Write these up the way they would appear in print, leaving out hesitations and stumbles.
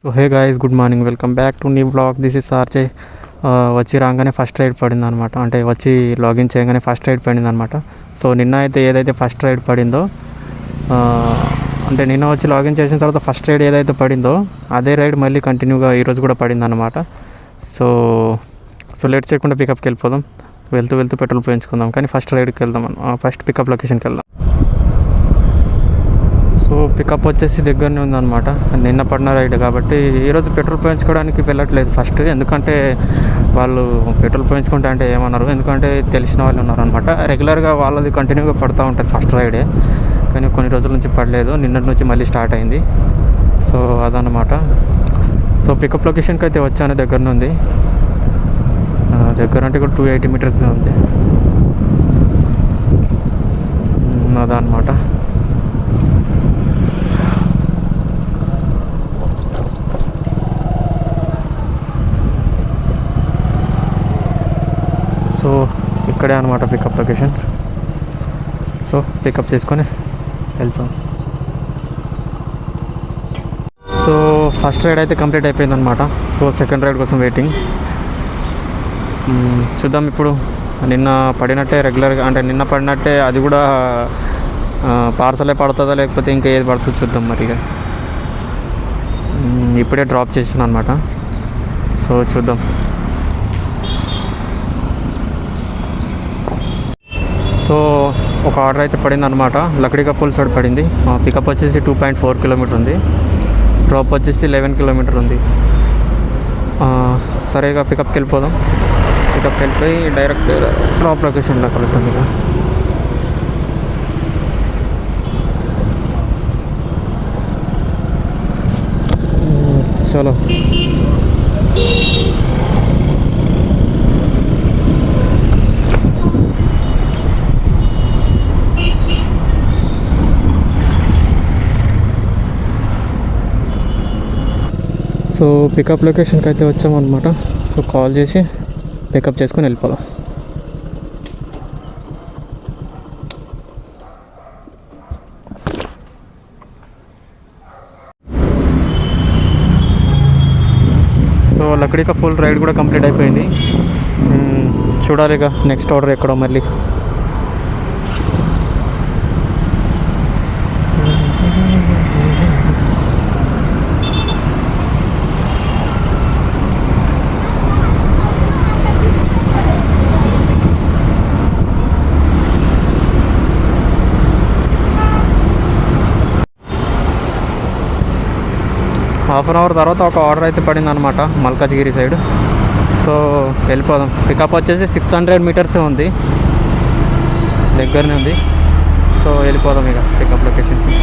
So hey guys, good morning, welcome back to new blog. This is RJ. వచ్చి రాగానే first ride పడింది అనమాట. అంటే వచ్చి లాగిన్ చేయగానే ఫస్ట్ రైడ్ పడింది అనమాట. సో నిన్న అయితే ఏదైతే ఫస్ట్ రైడ్ పడిందో, ఆ, అంటే నిన్న వచ్చి లాగిన్ చేసిన తర్వాత ఫస్ట్ రైడ్ ఏదైతే పడిందో అదే రైడ్ మళ్ళీ కంటిన్యూగా ఈరోజు కూడా పడింది అనమాట. సో సో లేట్ చేయకుండా పికప్కి వెళ్ళిపోదాం. వెళ్తూ వెళ్తూ పెట్రోల్ పోయించుకుందాం, కానీ ఫస్ట్ రైడ్కి వెళ్దాం. ఫస్ట్ పికప్ లొకేషన్కి వెళ్దాం. సో పికప్ వచ్చేసి దగ్గరనే ఉందన్నమాట. నిన్న పడిన రైడ్ కాబట్టి ఈరోజు పెట్రోల్ పోయించుకోవడానికి వెళ్ళట్లేదు ఫస్ట్. ఎందుకంటే వాళ్ళు పెట్రోల్ పోయించుకుంటా అంటే ఏమన్నారు, ఎందుకంటే తెలిసిన వాళ్ళు ఉన్నారనమాట. రెగ్యులర్గా వాళ్ళది కంటిన్యూగా పడుతూ ఉంటుంది ఫస్ట్ రైడే, కానీ కొన్ని రోజుల నుంచి పడలేదు. నిన్నటి నుంచి మళ్ళీ స్టార్ట్ అయింది. సో అదనమాట. సో పికప్ లొకేషన్కి అయితే వచ్చాను, దగ్గర నుండి. దగ్గర అంటే కూడా 280 మీటర్స్ ఉంది. అదనమాట. సో ఇక్కడే అనమాట పికప్ లొకేషన్. సో పికప్ చేసుకొని వెళ్తాం. సో ఫస్ట్ రైడ్ అయితే కంప్లీట్ అయిపోయిందనమాట. సో సెకండ్ రైడ్ కోసం వెయిటింగ్. చూద్దాం ఇప్పుడు. నిన్న పడినట్టే రెగ్యులర్గా, అంటే నిన్న పడినట్టే అది కూడా పార్సలే పడుతుందా లేకపోతే ఇంకా ఏది పడుతుందో చూద్దాం మరి. ఇక ఇప్పుడే డ్రాప్ చేసిన అనమాట. సో చూద్దాం. సో ఒక ఆర్డర్ అయితే పడింది అనమాట. లక్డీ పుల్ సైడ్ పడింది. పికప్ వచ్చేసి 2.4 కిలోమీటర్ ఉంది. డ్రాప్ వచ్చేసి 11 కిలోమీటర్ ఉంది. సరేగా పికప్కి వెళ్ళిపోదాం. పికప్కి వెళ్ళిపోయి డైరెక్ట్ డ్రాప్ లొకేషన్లో కలుద్దాం. ఇక చలో. సో పికప్ లొకేషన్కి అయితే వచ్చామన్నమాట. సో కాల్ చేసి పికప్ చేసుకొని వెళ్ళిపోదాం. సో లక్డీ కా ఫుల్ రైడ్ కూడా కంప్లీట్ అయిపోయింది. చూడాలిగా నెక్స్ట్ ఆర్డర్ ఎక్కడో మళ్ళీ. హాఫ్ అన్ అవర్ తర్వాత ఒక ఆర్డర్ అయితే పడింది అనమాట, మల్కాజ్గిరి సైడ్. సో వెళ్ళిపోదాం. పికప్ వచ్చేసి 600 మీటర్సే ఉంది, దగ్గరనే ఉంది. సో వెళ్ళిపోదాం ఇక పికప్ లొకేషన్కి.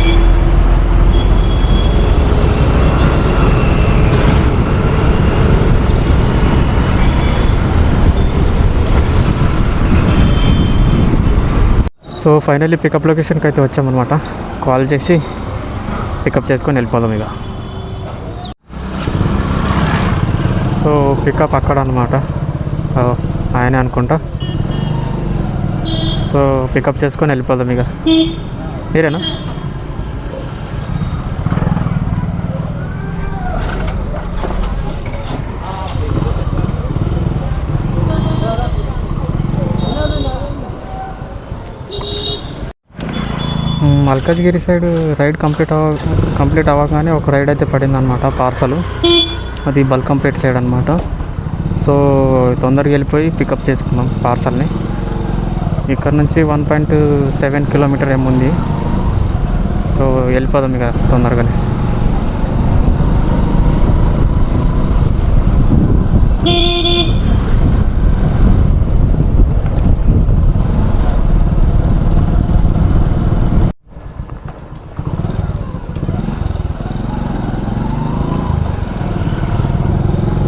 సో ఫైనల్లీ పికప్ లొకేషన్కి అయితే వచ్చామన్నమాట. కాల్ చేసి పికప్ చేసుకొని వెళ్ళిపోదాం ఇక. సో పికప్ అక్కడ అనమాట, ఆయనే అనుకుంటా. సో పికప్ చేసుకొని వెళ్ళిపోదాం ఇక. మీరేనా? మల్కాజ్గిరి సైడ్ రైడ్ కంప్లీట్ అవ్వగానే ఒక రైడ్ అయితే పడింది అనమాట, పార్సల్. అది బల్కంపేట్ సైడ్ అనమాట. సో తొందరగా వెళ్ళిపోయి పికప్ చేసుకుందాం పార్సల్ని. ఇక్కడ నుంచి 1.7 కిలోమీటర్ ఏముంది. సో వెళ్ళిపోదాం ఇక తొందరగానే.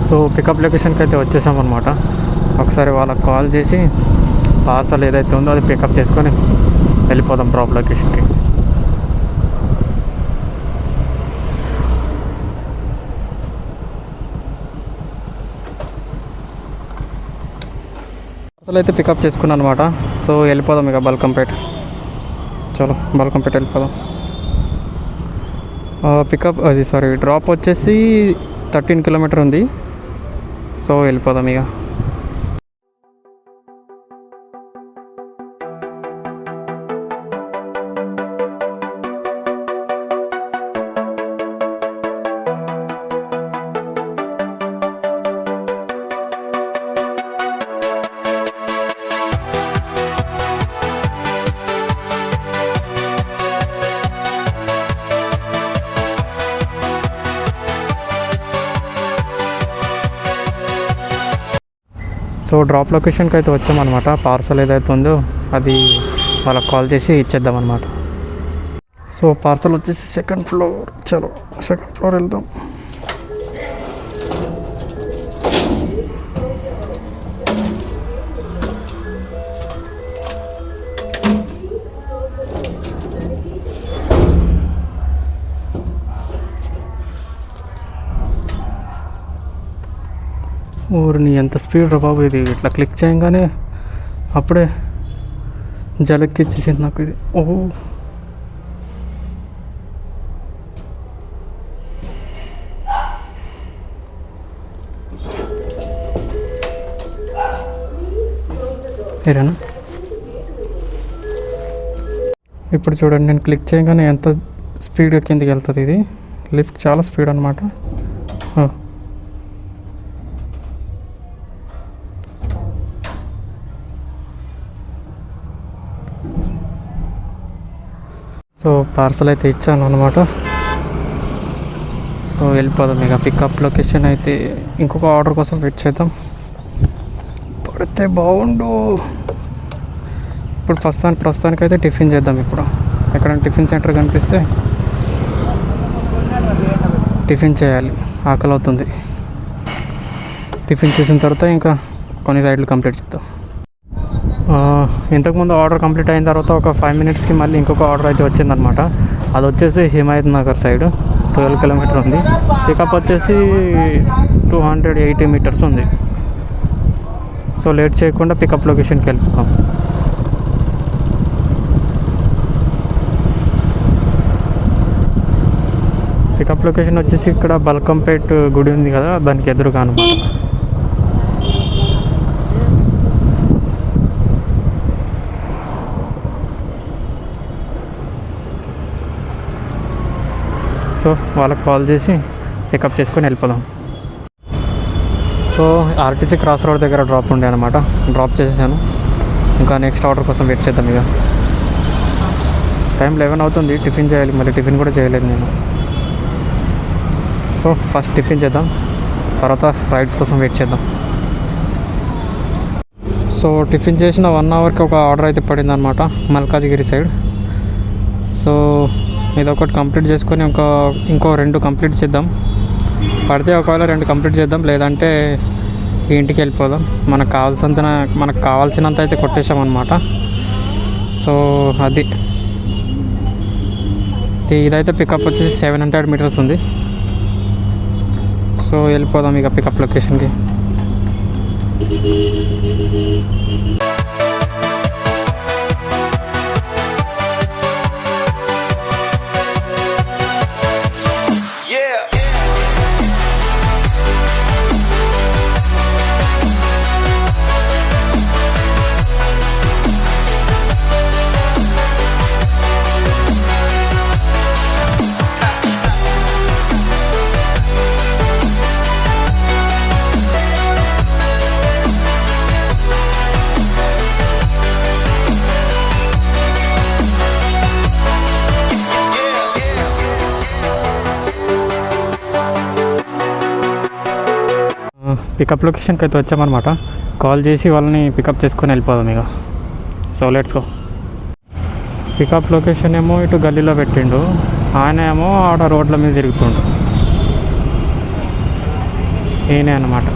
సో పికప్ లొకేషన్కి అయితే వచ్చేసాం అనమాట. ఒకసారి వాళ్ళకి కాల్ చేసి పార్సల్ ఏదైతే ఉందో అది పికప్ చేసుకొని వెళ్ళిపోదాం డ్రాప్ లొకేషన్కి. పార్సల్ అయితే పికప్ చేసుకున్నాను అనమాట. సో వెళ్ళిపోదాం ఇక బల్కంపేట్. చలో బల్కంపేట వెళ్ళిపోదాం. పికప్ అది సారీ డ్రాప్ వచ్చేసి 13 కిలోమీటర్ ఉంది. సో వెళ్ళిపోదాం ఇక. సో డ్రాప్ లొకేషన్కి అయితే వచ్చామన్నమాట. పార్సల్ ఏదైతే ఉందో అది వాళ్ళకి కాల్ చేసి ఇచ్చేద్దాం అనమాట. సో పార్సల్ వచ్చేసి సెకండ్ ఫ్లోర్. చలో సెకండ్ ఫ్లోర్ వెళ్దాం. ఊరిని ఎంత స్పీడ్ రా బాబు ఇది. ఇట్లా క్లిక్ చేయగానే అప్పుడే జలక్కిచ్చేసింది నాకు ఇది. ఓహో ఏరేనా. ఇప్పుడు చూడండి, నేను క్లిక్ చేయగానే ఎంత స్పీడ్గా కిందికి వెళ్తుంది ఇది. లిఫ్ట్ చాలా స్పీడ్ అనమాట. సో పార్సల్ అయితే ఇచ్చాను అనమాట. సో వెళ్ళిపోదాం ఇక. పికప్ లొకేషన్ అయితే ఇంకొక ఆర్డర్ కోసం వెయిట్ చేద్దాం. పడితే బాగుండు. ఇప్పుడు ప్రస్తుతానికి అయితే టిఫిన్ చేద్దాం. ఇప్పుడు ఎక్కడైనా టిఫిన్ సెంటర్ కనిపిస్తే టిఫిన్ చేయాలి, ఆకలి అవుతుంది. టిఫిన్ చేసిన తర్వాత ఇంకా కొన్ని రైడ్లు కంప్లీట్ చేద్దాం. ఇంతకుముందు ఆర్డర్ కంప్లీట్ అయిన తర్వాత ఒక 5 మినిట్స్కి మళ్ళీ ఇంకొక ఆర్డర్ అయితే వచ్చిందనమాట. అది వచ్చేసి హిమాయత్ నగర్ సైడ్ 12 కిలోమీటర్ ఉంది. పికప్ వచ్చేసి 280 మీటర్స్ ఉంది. సో లేట్ చేయకుండా పికప్ లొకేషన్కి వెళ్ళిపోతాం. పికప్ లొకేషన్ వచ్చేసి ఇక్కడ బల్కంపేట్ గుడి ఉంది కదా, దానికి ఎదురుగా అనమాట. సో వాళ్ళకి కాల్ చేసి పికప్ చేసుకొని వెళ్ళిపోదాం. సో ఆర్టీసీ క్రాస్ రోడ్ దగ్గర డ్రాప్ ఉండే అనమాట. డ్రాప్ చేసేసాను. ఇంకా నెక్స్ట్ ఆర్డర్ కోసం వెయిట్ చేద్దాం ఇక. టైం 11 అవుతుంది. టిఫిన్ చేయాలి, మళ్ళీ టిఫిన్ కూడా చేయలేదు నేను. సో ఫస్ట్ టిఫిన్ చేద్దాం, తర్వాత రైడ్స్ కోసం వెయిట్ చేద్దాం. సో టిఫిన్ చేసిన 1 అవర్కి ఒక ఆర్డర్ అయితే పడింది అనమాట, మల్కాజ్గిరి సైడ్. సో ఇదొకటి కంప్లీట్ చేసుకొని ఇంకో 2 కంప్లీట్ చేద్దాం. పడితే ఒకవేళ 2 కంప్లీట్ చేద్దాం, లేదంటే ఇంటికి వెళ్ళిపోదాం. మనకు కావాల్సినంత అయితే కొట్టేసామన్నమాట. సో అది ఇదైతే పికప్ వచ్చేసి 700 మీటర్స్ ఉంది. సో వెళ్ళిపోదాం ఇక పికప్ లొకేషన్కి. పికప్ లొకేషన్కి అయితే వచ్చామన్నమాట. కాల్ చేసి వాళ్ళని పికప్ చేసుకొని వెళ్ళిపోదాం ఇక. So let's go. Pickup location ఏమో ఇటు గల్లీలో పెట్టిండు, ఆయన ఏమో ఆడ రోడ్ల మీద తిరుగుతుండు. ఈయనే అన్నమాట.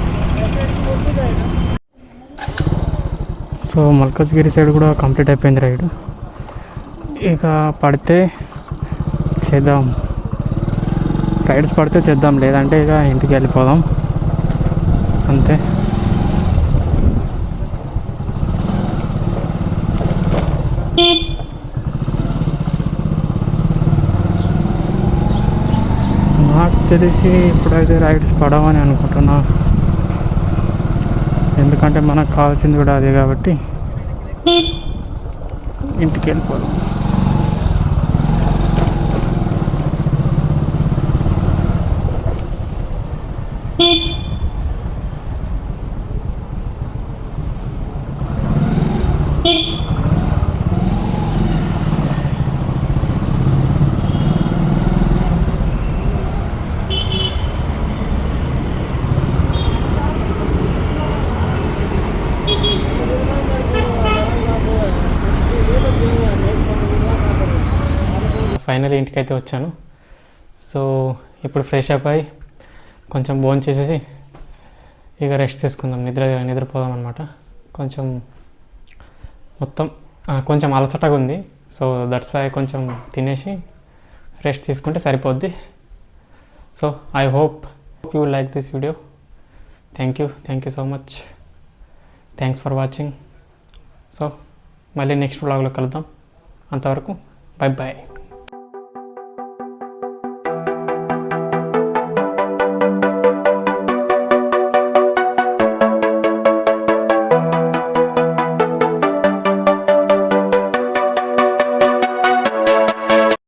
సో మల్కాజ్గిరి సైడ్ కూడా కంప్లీట్ అయిపోయింది రైడ్. ఇక పడితే చేద్దాం, రైడ్స్ పడితే చేద్దాం, లేదంటే ఇక ఇంటికి వెళ్ళిపోదాం అంతే. తెలిసి ఇప్పుడైతే రైడ్స్ పడవని అనుకుంటున్నా, ఎందుకంటే మనకు కావాల్సింది కూడా అదే కాబట్టి ఇంటికి వెళ్ళిపోదాం. ఫైనల్ ఇంటికైతే వచ్చాను. సో ఇప్పుడు ఫ్రెష్ అప్ అయ్యి కొంచెం భోజనం చేసేసి ఇక రెస్ట్ తీసుకుందాం, నిద్రపోదాం అనమాట. కొంచెం మొత్తం కొంచెం అలసటగా ఉంది. సో దట్స్ వై కొంచెం తినేసి రెస్ట్ తీసుకుంటే సరిపోద్ది. So I hope you like this video. Thank you so much. Thanks for watching. So మళ్ళీ నెక్స్ట్ వ్లాగ్లో కలుద్దాం. అంతవరకు బై బాయ్.